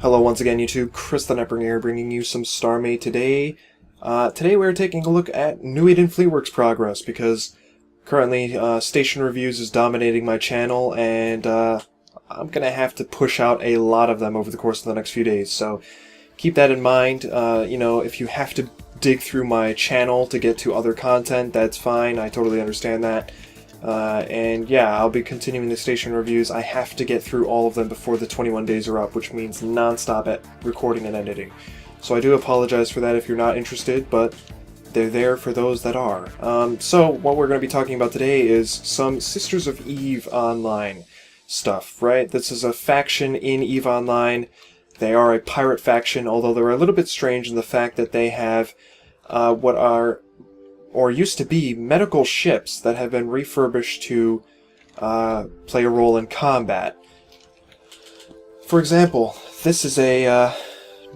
Hello once again YouTube, Chris the Netbringer here, bringing you some StarMade today. Today we're taking a look at New Eden Fleetworks progress, because currently Station Reviews is dominating my channel, and I'm gonna have to push out a lot of them over the course of the next few days, so keep that in mind. If you have to dig through my channel to get to other content, that's fine, I totally understand that. And yeah, I'll be continuing the station reviews. I have to get through all of them before the 21 days are up, which means non-stop at recording and editing. So I do apologize for that if you're not interested, but they're there for those that are. So what we're going to be talking about today is some Sisters of Eve Online stuff, right? This is a faction in EVE Online. They are a pirate faction, although they're a little bit strange in the fact that they have what are, or used to be, medical ships that have been refurbished to play a role in combat. For example, this is a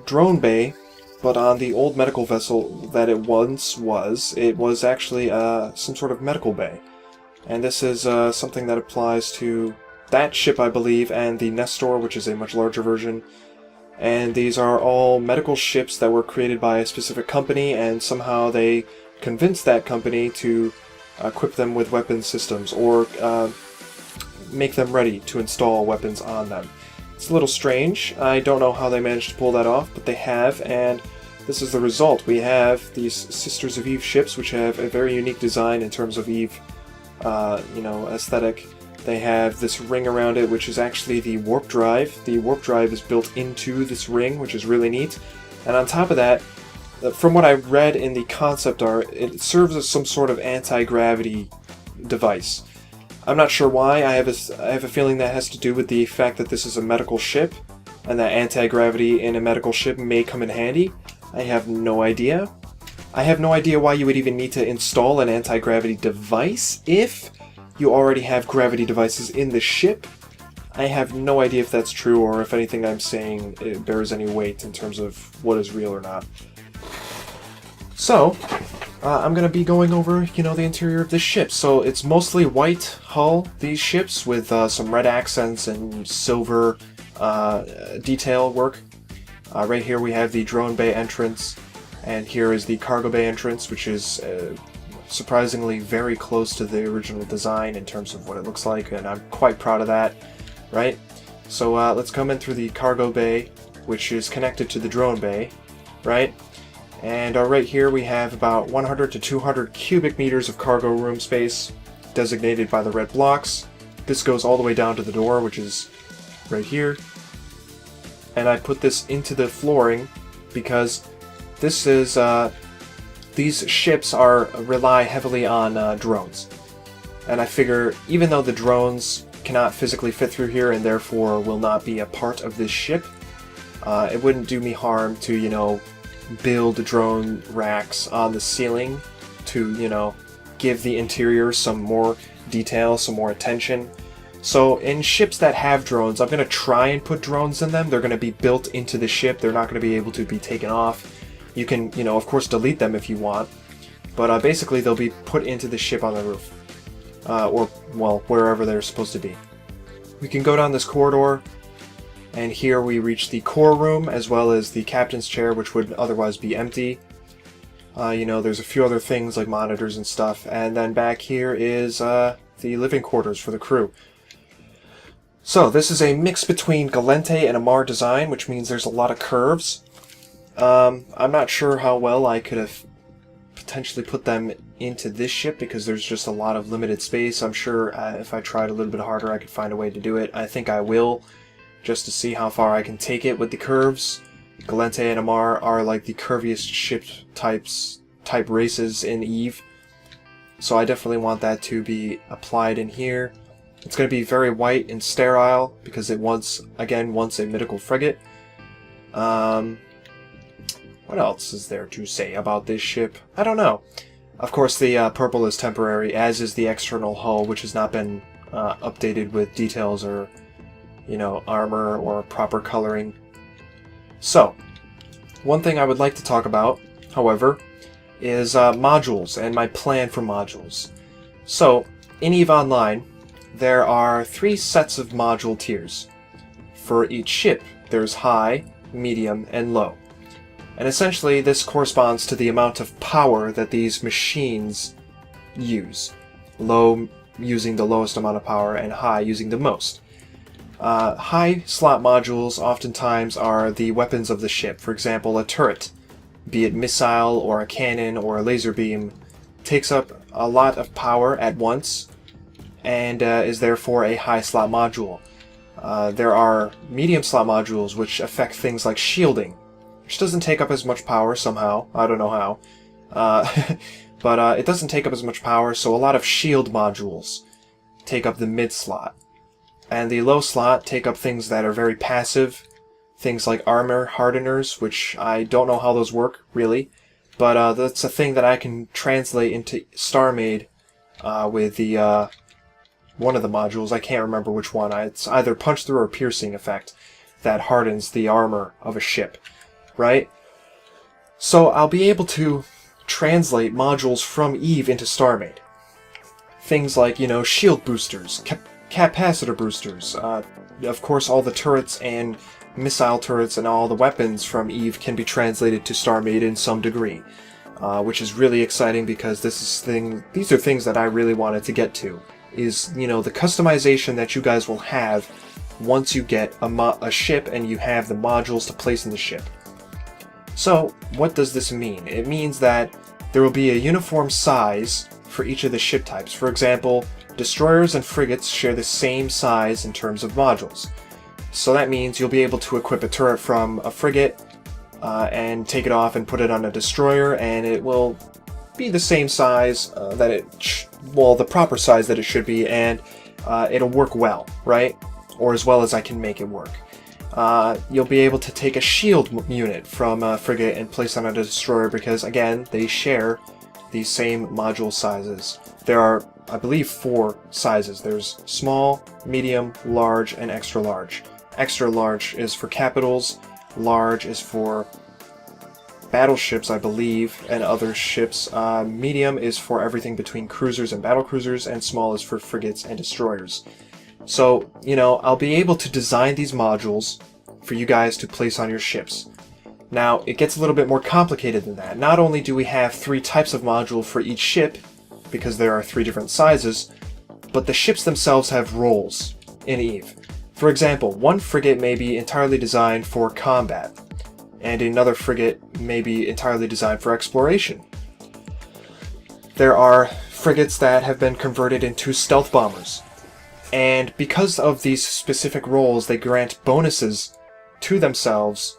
drone bay, but on the old medical vessel that it once was, it was actually some sort of medical bay. And this is something that applies to that ship, I believe, and the Nestor, which is a much larger version. And these are all medical ships that were created by a specific company, and somehow they convince that company to equip them with weapon systems, or make them ready to install weapons on them. It's a little strange. I don't know how they managed to pull that off, but they have, and this is the result. We have these Sisters of Eve ships, which have a very unique design in terms of Eve, aesthetic. They have this ring around it, which is actually the warp drive. The warp drive is built into this ring, which is really neat. And on top of that, from what I read in the concept art, it serves as some sort of anti-gravity device. I'm not sure why. I have a feeling that has to do with the fact that this is a medical ship, and that anti-gravity in a medical ship may come in handy. I have no idea. I have no idea why you would even need to install an anti-gravity device if you already have gravity devices in the ship. I have no idea if that's true, or if anything I'm saying it bears any weight in terms of what is real or not. So, I'm going to be going over, the interior of this ship. So it's mostly white hull, these ships, with some red accents and silver detail work. Right here we have the drone bay entrance, and here is the cargo bay entrance, which is surprisingly very close to the original design in terms of what it looks like, and I'm quite proud of that, right? So let's come in through the cargo bay, which is connected to the drone bay, right? And right here we have about 100 to 200 cubic meters of cargo room space, designated by the red blocks. This goes all the way down to the door, which is right here. And I put this into the flooring because this is these ships rely heavily on drones. And I figure, even though the drones cannot physically fit through here and therefore will not be a part of this ship, it wouldn't do me harm to, build drone racks on the ceiling to, give the interior some more detail, some more attention. So in ships that have drones, I'm going to try and put drones in them. They're going to be built into the ship. They're not going to be able to be taken off. You can, of course, delete them if you want. But basically they'll be put into the ship on the roof. Or, well, wherever they're supposed to be. We can go down this corridor, and here we reach the core room, as well as the captain's chair, which would otherwise be empty. There's a few other things like monitors and stuff, and then back here is the living quarters for the crew. So this is a mix between Galente and Amar design, which means there's a lot of curves. I'm not sure how well I could have potentially put them into this ship, because there's just a lot of limited space. I'm sure if I tried a little bit harder I could find a way to do it. I think I will, just to see how far I can take it with the curves. Galente and Amar are like the curviest ship type races in EVE, so I definitely want that to be applied in here. It's going to be very white and sterile because it once a mythical frigate. What else is there to say about this ship? I don't know. Of course, the purple is temporary, as is the external hull, which has not been updated with details or armor or proper coloring. So, one thing I would like to talk about, however, is modules and my plan for modules. So, in EVE Online, there are 3 sets of module tiers for each ship, There's high, medium, and low. And essentially this corresponds to the amount of power that these machines use. Low using the lowest amount of power, and high using the most. High slot modules oftentimes are the weapons of the ship. For example, a turret, be it missile or a cannon or a laser beam, takes up a lot of power at once and is therefore a high slot module. There are medium slot modules which affect things like shielding, which doesn't take up as much power somehow. I don't know how. But it doesn't take up as much power, so a lot of shield modules take up the mid slot. And the low slot take up things that are very passive, things like armor hardeners, which I don't know how those work, really. But that's a thing that I can translate into StarMade with the one of the modules. I can't remember which one. It's either punch through or piercing effect that hardens the armor of a ship, right? So I'll be able to translate modules from EVE into StarMade. Things like, you know, shield boosters, capacitor boosters, of course all the turrets and missile turrets and all the weapons from EVE can be translated to StarMade in some degree, which is really exciting because these are things that I really wanted to get to, is, you know, the customization that you guys will have once you get a ship and you have the modules to place in the ship. So, what does this mean? It means that there will be a uniform size for each of the ship types. For example, destroyers and frigates share the same size in terms of modules. So that means you'll be able to equip a turret from a frigate and take it off and put it on a destroyer, and it will be the same size the proper size that it should be, and it'll work well, right? Or as well as I can make it work. You'll be able to take a shield unit from a frigate and place on a destroyer because, again, they share the same module sizes. There are, I believe, 4 sizes. There's small, medium, large, and extra large. Extra large is for capitals, large is for battleships, I believe, and other ships. Medium is for everything between cruisers and battlecruisers, and small is for frigates and destroyers. So, you know, I'll be able to design these modules for you guys to place on your ships. Now, it gets a little bit more complicated than that. Not only do we have 3 types of module for each ship, because there are 3 different sizes, but the ships themselves have roles in EVE. For example, one frigate may be entirely designed for combat, and another frigate may be entirely designed for exploration. There are frigates that have been converted into stealth bombers, and because of these specific roles, they grant bonuses to themselves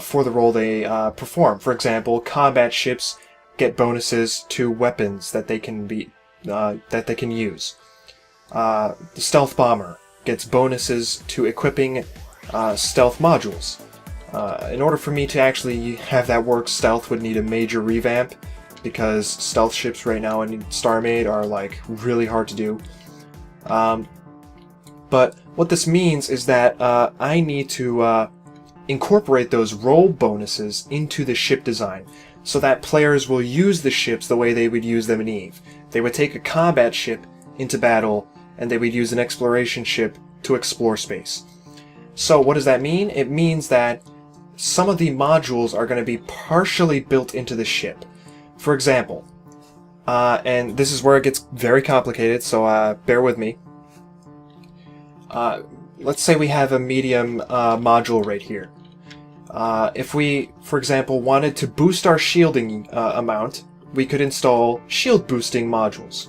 for the role they perform. For example, combat ships get bonuses to weapons that they can use. The stealth bomber gets bonuses to equipping stealth modules. In order for me to actually have that work, stealth would need a major revamp because stealth ships right now in StarMade are like really hard to do. But what this means is that I need to incorporate those role bonuses into the ship design so that players will use the ships the way they would use them in EVE. They would take a combat ship into battle and they would use an exploration ship to explore space. So what does that mean? It means that some of the modules are going to be partially built into the ship. For example, and this is where it gets very complicated, so bear with me. Let's say we have a medium module right here. If we, for example, wanted to boost our shielding amount, we could install shield boosting modules.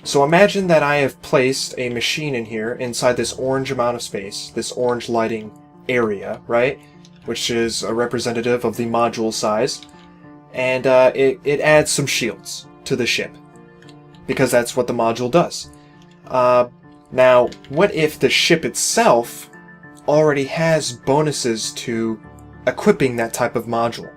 So imagine that I have placed a machine in here inside this orange amount of space, this orange lighting area, right? Which is a representative of the module size. And it adds some shields to the ship, because that's what the module does. Now, what if the ship itself already has bonuses to equipping that type of module?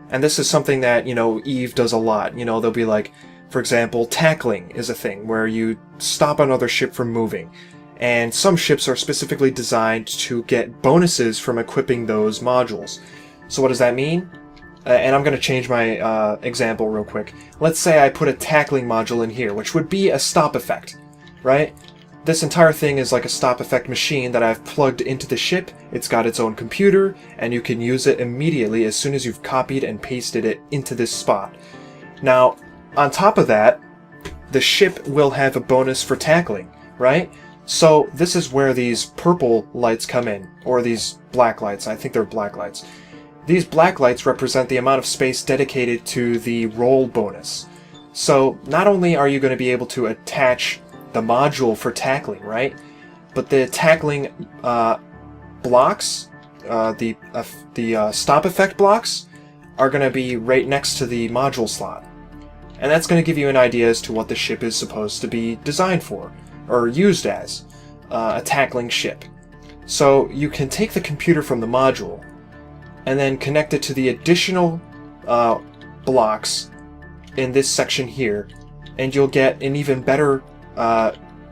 And this is something that, you know, EVE does a lot. You know, they'll be like, for example, tackling is a thing where you stop another ship from moving. And some ships are specifically designed to get bonuses from equipping those modules. So what does that mean? And I'm going to change my example real quick. Let's say I put a tackling module in here, which would be a stop effect, right? this entire thing is like a stop effect machine that I've plugged into the ship. It's got its own computer, and you can use it immediately as soon as you've copied and pasted it into this spot. Now, on top of that, the ship will have a bonus for tackling, right? So this is where these purple lights come in, or these black lights. I think they're black lights. These black lights represent the amount of space dedicated to the roll bonus. So not only are you going to be able to attach the module for tackling, right? But the tackling blocks, the stop effect blocks, are going to be right next to the module slot. And that's going to give you an idea as to what the ship is supposed to be designed for, or used as, a tackling ship. So you can take the computer from the module, and then connect it to the additional blocks in this section here, and you'll get an even better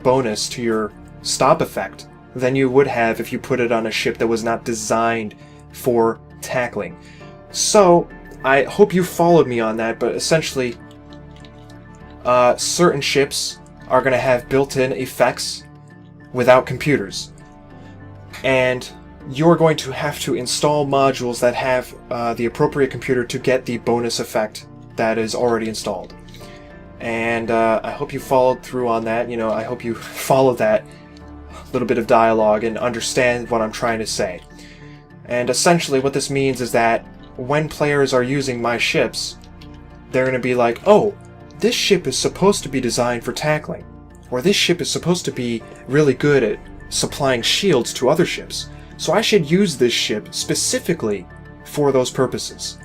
bonus to your stop effect than you would have if you put it on a ship that was not designed for tackling. So, I hope you followed me on that, but essentially, certain ships are going to have built-in effects without computers. And you're going to have to install modules that have the appropriate computer to get the bonus effect that is already installed. And I hope you followed through on that. You know, I hope you followed that little bit of dialogue and understand what I'm trying to say. And essentially what this means is that when players are using my ships, they're going to be like, oh, this ship is supposed to be designed for tackling. Or this ship is supposed to be really good at supplying shields to other ships. So I should use this ship specifically for those purposes.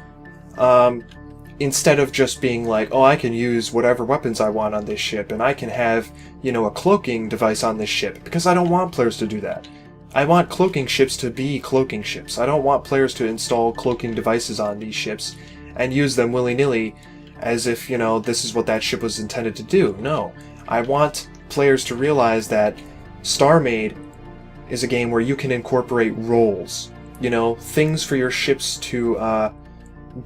Instead of just being like, oh, I can use whatever weapons I want on this ship, and I can have, you know, a cloaking device on this ship, because I don't want players to do that. I want cloaking ships to be cloaking ships. I don't want players to install cloaking devices on these ships and use them willy-nilly as if, you know, this is what that ship was intended to do. No. I want players to realize that StarMade is a game where you can incorporate roles, you know, things for your ships to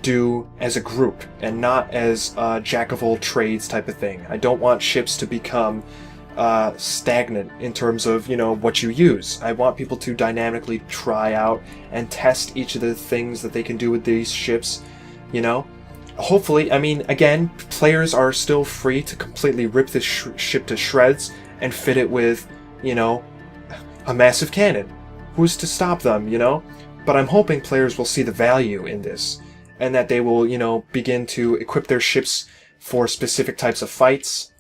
do as a group and not as a jack-of-all-trades type of thing. I don't want ships to become stagnant in terms of, you know, what you use. I want people to dynamically try out and test each of the things that they can do with these ships, you know. Hopefully, I mean, again, players are still free to completely rip this ship to shreds and fit it with, you know, a massive cannon. Who's to stop them, you know? But I'm hoping players will see the value in this, and that they will, you know, begin to equip their ships for specific types of fights,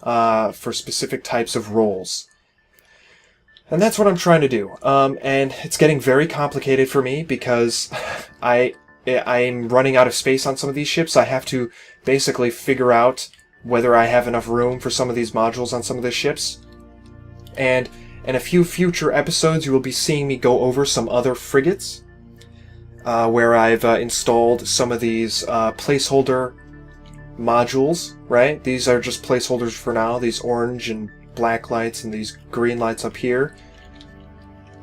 for specific types of roles. And that's what I'm trying to do. And it's getting very complicated for me because I'm running out of space on some of these ships. I have to basically figure out whether I have enough room for some of these modules on some of the ships. And in a few future episodes, you will be seeing me go over some other frigates, where I've installed some of these placeholder modules, right? These are just placeholders for now, these orange and black lights and these green lights up here.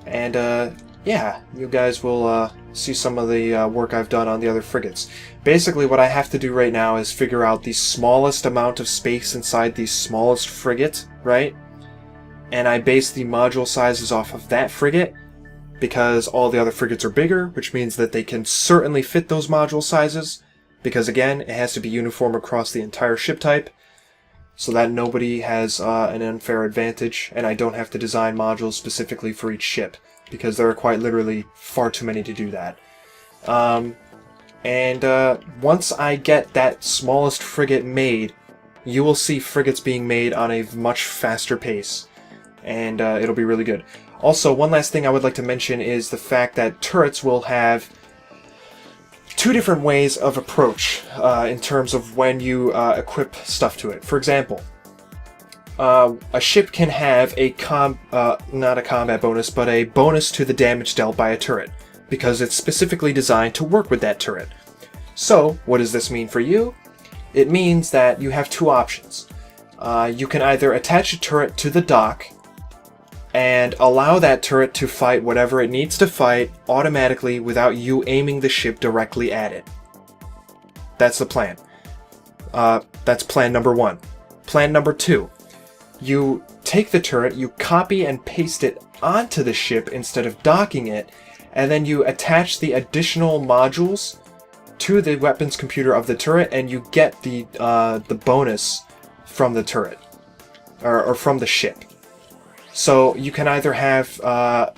And yeah, you guys will see some of the work I've done on the other frigates. Basically, what I have to do right now is figure out the smallest amount of space inside the smallest frigate, right? And I base the module sizes off of that frigate, because all the other frigates are bigger, which means that they can certainly fit those module sizes, because again, it has to be uniform across the entire ship type, so that nobody has an unfair advantage, and I don't have to design modules specifically for each ship, because there are quite literally far too many to do that. Once I get that smallest frigate made, you will see frigates being made on a much faster pace, and it'll be really good. Also, one last thing I would like to mention is the fact that turrets will have two different ways of approach in terms of when you equip stuff to it. For example, a ship can have a not a combat bonus, but a bonus to the damage dealt by a turret, because it's specifically designed to work with that turret. So, what does this mean for you? It means that you have two options. You can either attach a turret to the dock and allow that turret to fight whatever it needs to fight automatically without you aiming the ship directly at it. That's the plan. That's plan number one. Plan number two. You take the turret, you copy and paste it onto the ship instead of docking it, and then you attach the additional modules to the weapons computer of the turret, and you get the bonus from the turret, or from the ship. So you can either have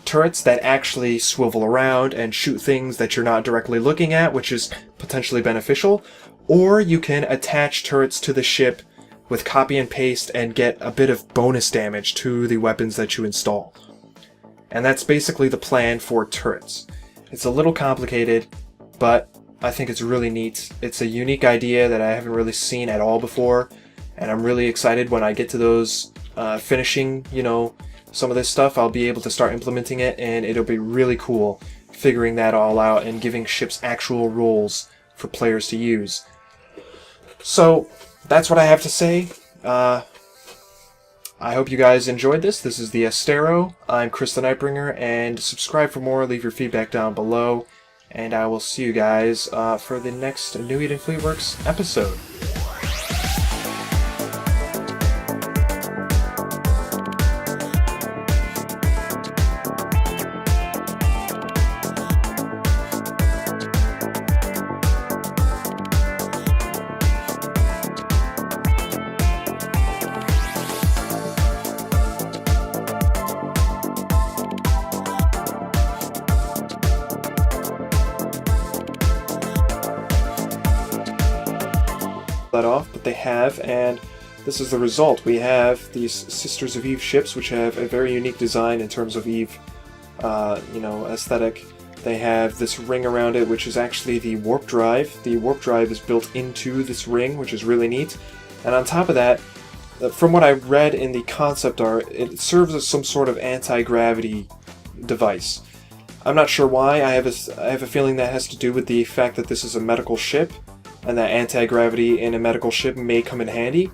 turrets that actually swivel around and shoot things that you're not directly looking at, which is potentially beneficial, or you can attach turrets to the ship with copy and paste and get a bit of bonus damage to the weapons that you install. And that's basically the plan for turrets. It's a little complicated, but I think it's really neat. It's a unique idea that I haven't really seen at all before, and I'm really excited when I get to those finishing, some of this stuff. I'll be able to start implementing it, and it'll be really cool figuring that all out and giving ships actual rules for players to use. So that's what I have to say. I hope you guys enjoyed this. This is the Astero. I'm Chris the Nightbringer, and subscribe for more. Leave your feedback down below, and I will see you guys for the next New Eden Fleetworks episode. That off, but they have, and this is the result. We have these Sisters of Eve ships, which have a very unique design in terms of Eve, aesthetic. They have this ring around it, which is actually the warp drive. The warp drive is built into this ring, which is really neat. And on top of that, from what I read in the concept art, it serves as some sort of anti-gravity device. I'm not sure why. I have a feeling that has to do with the fact that this is a medical ship, and that anti-gravity in a medical ship may come in handy.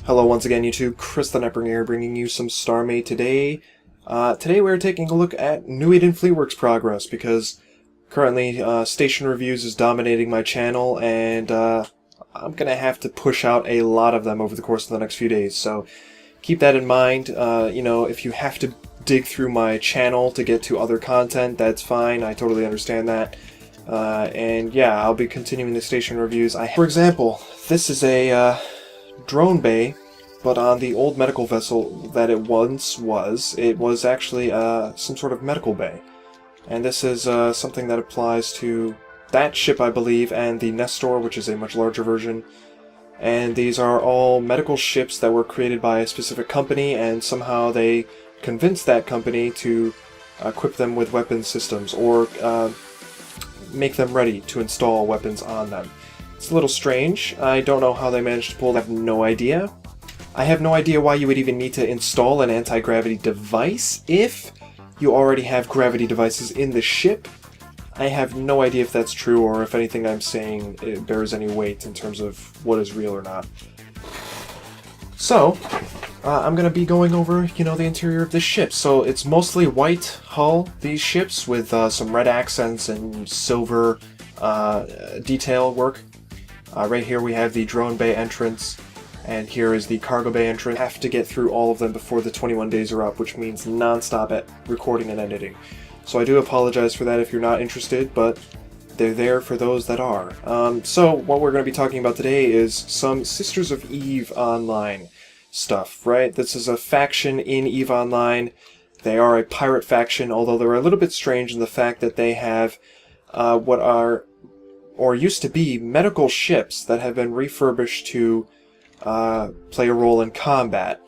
Hello once again, YouTube. Chris the Nightbringer here, bringing you some StarMade today. Today we're taking a look at New Eden Fleetworks progress, because currently Station Reviews is dominating my channel, and I'm gonna have to push out a lot of them over the course of the next few days, so keep that in mind. If you have to dig through my channel to get to other content, that's fine. I totally understand that. And yeah, I'll be continuing the Station Reviews. For example, this is a drone bay, but on the old medical vessel that it once was, it was actually some sort of medical bay. And this is something that applies to that ship, I believe, and the Nestor, which is a much larger version. And these are all medical ships that were created by a specific company, and somehow they convinced that company to equip them with weapon systems, or make them ready to install weapons on them. It's a little strange. I don't know how they managed to pull that. I have no idea. I have no idea why you would even need to install an anti-gravity device if you already have gravity devices in the ship. I have no idea if that's true, or if anything I'm saying it bears any weight in terms of what is real or not. So, I'm going to be going over, the interior of this ship. So it's mostly white hull, these ships, with some red accents and silver detail work. Right here we have the drone bay entrance, and here is the cargo bay entrance. I have to get through all of them before the 21 days are up, which means non-stop at recording and editing. So I do apologize for that if you're not interested, but they're there for those that are. So what we're going to be talking about today is some Sisters of Eve Online stuff, right? This is a faction in EVE Online. They are a pirate faction, although they're a little bit strange in the fact that they have what are, or used to be, medical ships that have been refurbished to play a role in combat.